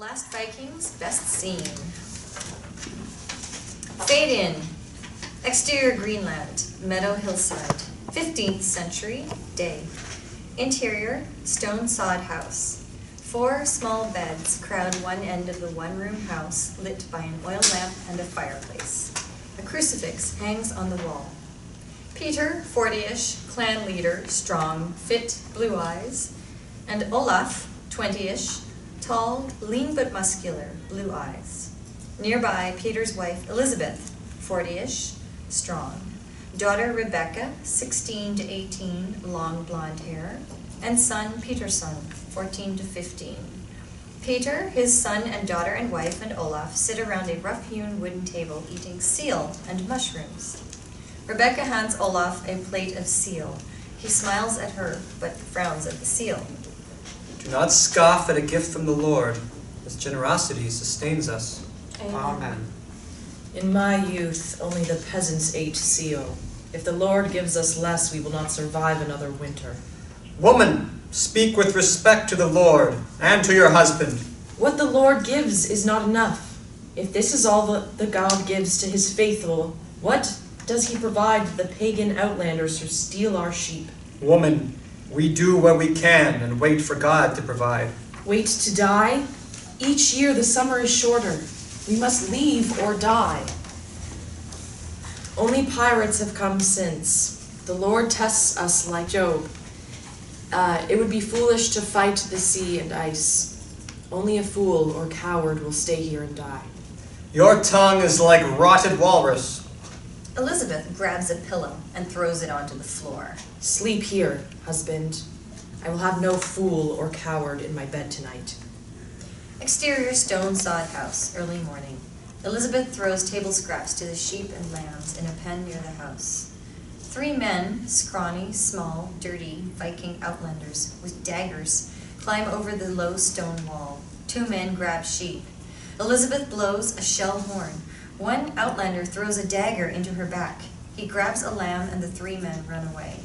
Last Vikings, best scene. Fade in. Exterior Greenland, meadow hillside. 15th century, day. Interior, stone sod house. 4 small beds crowd one end of the one-room house, lit by an oil lamp and a fireplace. A crucifix hangs on the wall. Peter, 40-ish, clan leader, strong, fit, blue eyes. And Olaf, 20-ish, tall, lean but muscular, blue eyes. Nearby, Peter's wife, Elizabeth, 40-ish, strong. Daughter, Rebecca, 16 to 18, long blonde hair. And son, Peter's son, 14 to 15. Peter, his son and daughter and wife and Olaf sit around a rough-hewn wooden table eating seal and mushrooms. Rebecca hands Olaf a plate of seal. He smiles at her, but frowns at the seal. Do not scoff at a gift from the Lord. His generosity sustains us. Amen. In my youth, only the peasants ate seal. If the Lord gives us less, we will not survive another winter. Woman, speak with respect to the Lord and to your husband. What the Lord gives is not enough. If this is all the God gives to his faithful, what does he provide to the pagan outlanders who steal our sheep? Woman, we do what we can and wait for God to provide. Wait to die? Each year the summer is shorter. We must leave or die. Only pirates have come since. The Lord tests us like Job. It would be foolish to fight the sea and ice. Only a fool or coward will stay here and die. Your tongue is like rotted walrus. Elizabeth grabs a pillow and throws it onto the floor. Sleep here, husband. I will have no fool or coward in my bed tonight. Exterior stone sod house, early morning. Elizabeth throws table scraps to the sheep and lambs in a pen near the house. 3 men, scrawny, small, dirty, Viking outlanders with daggers, climb over the low stone wall. 2 men grab sheep. Elizabeth blows a shell horn. 1 outlander throws a dagger into her back. He grabs a lamb and the 3 men run away.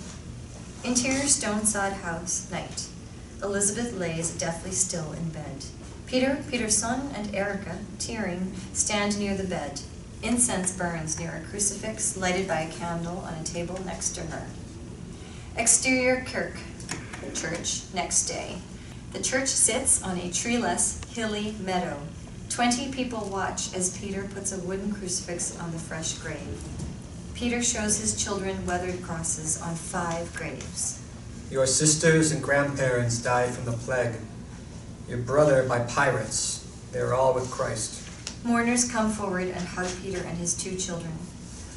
Interior stone sod house, night. Elizabeth lays deathly still in bed. Peter, Peter's son, and Erica, tearing, stand near the bed. Incense burns near a crucifix lighted by a candle on a table next to her. Exterior kirk, church, next day. The church sits on a treeless, hilly meadow. 20 people watch as Peter puts a wooden crucifix on the fresh grave. Peter shows his children weathered crosses on 5 graves. Your sisters and grandparents died from the plague. Your brother by pirates. They are all with Christ. Mourners come forward and hug Peter and his 2 children.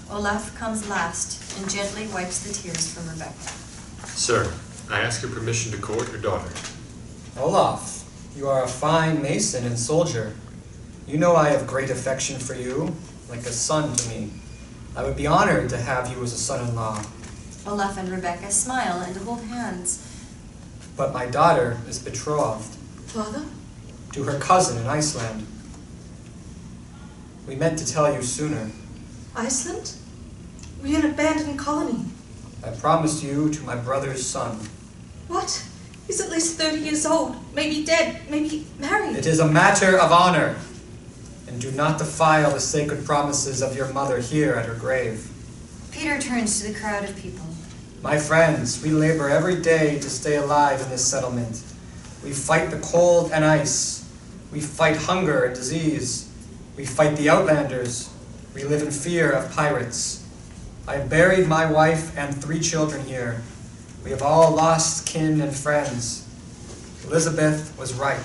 Olaf comes last and gently wipes the tears from Rebecca. Sir, I ask your permission to court your daughter. Olaf, you are a fine mason and soldier. You know I have great affection for you, like a son to me. I would be honored to have you as a son-in-law. Olaf and Rebecca smile and hold hands. But my daughter is betrothed. Father? To her cousin in Iceland. We meant to tell you sooner. Iceland? We're an abandoned colony. I promised you to my brother's son. What? He's at least 30 years old, maybe dead, maybe married. It is a matter of honor. And do not defile the sacred promises of your mother here at her grave. Peter turns to the crowd of people. My friends, we labor every day to stay alive in this settlement. We fight the cold and ice. We fight hunger and disease. We fight the outlanders. We live in fear of pirates. I have buried my wife and 3 children here. We have all lost kin and friends. Elizabeth was right.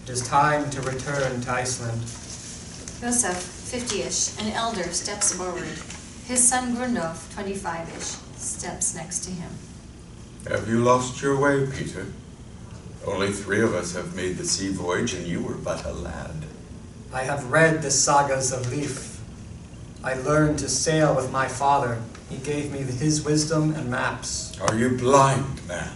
It is time to return to Iceland. Josef, 50-ish, an elder, steps forward. His son Grundolf, 25-ish, steps next to him. Have you lost your way, Peter? Only 3 of us have made the sea voyage, and you were but a lad. I have read the sagas of Leif. I learned to sail with my father. He gave me his wisdom and maps. Are you blind, man?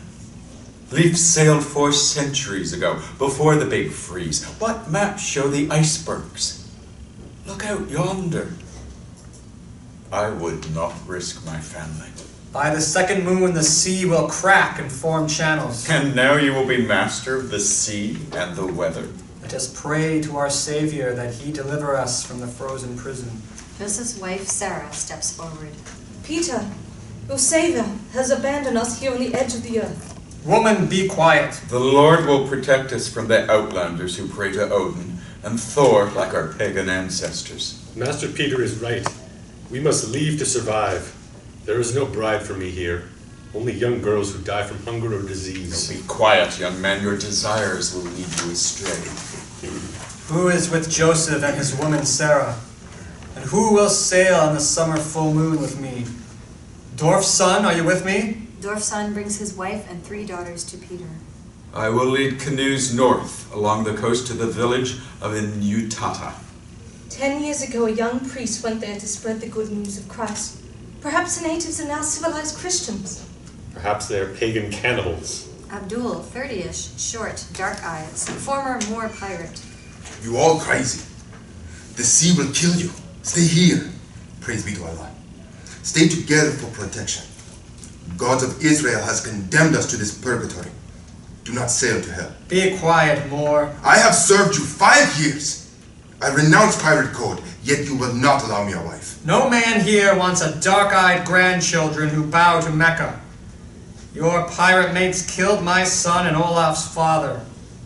Leif sailed 4 centuries ago, before the big freeze. What maps show the icebergs? Look out yonder. I would not risk my family. By the 2nd moon, the sea will crack and form channels. And now you will be master of the sea and the weather. Let us pray to our Savior that he deliver us from the frozen prison. Joseph's wife Sarah steps forward. Peter, your Savior has abandoned us here on the edge of the earth. Woman, be quiet. The Lord will protect us from the outlanders who pray to Odin and Thor like our pagan ancestors. Master Peter is right. We must leave to survive. There is no bride for me here. Only young girls who die from hunger or disease. Be quiet, young man. Your desires will lead you astray. Who is with Joseph and his woman Sarah? And who will sail on the summer full moon with me? Dwarf's son, are you with me? Dwarf's son brings his wife and 3 daughters to Peter. I will lead canoes north along the coast to the village of Inutata. 10 years ago, a young priest went there to spread the good news of Christ. Perhaps the natives are now civilized Christians. Perhaps they are pagan cannibals. Abdul, 30-ish, short, dark eyes, former Moor pirate. You all crazy. The sea will kill you. Stay here. Praise be to Allah. Stay together for protection. God of Israel has condemned us to this purgatory. Do not sail to hell. Be quiet, Moor. I have served you 5 years. I renounce pirate code, yet you will not allow me a wife. No man here wants a dark-eyed grandchildren who bow to Mecca. Your pirate mates killed my son and Olaf's father.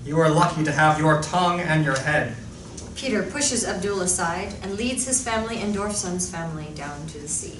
You are lucky to have your tongue and your head. Peter pushes Abdul aside and leads his family and Dwarfson's family down to the sea.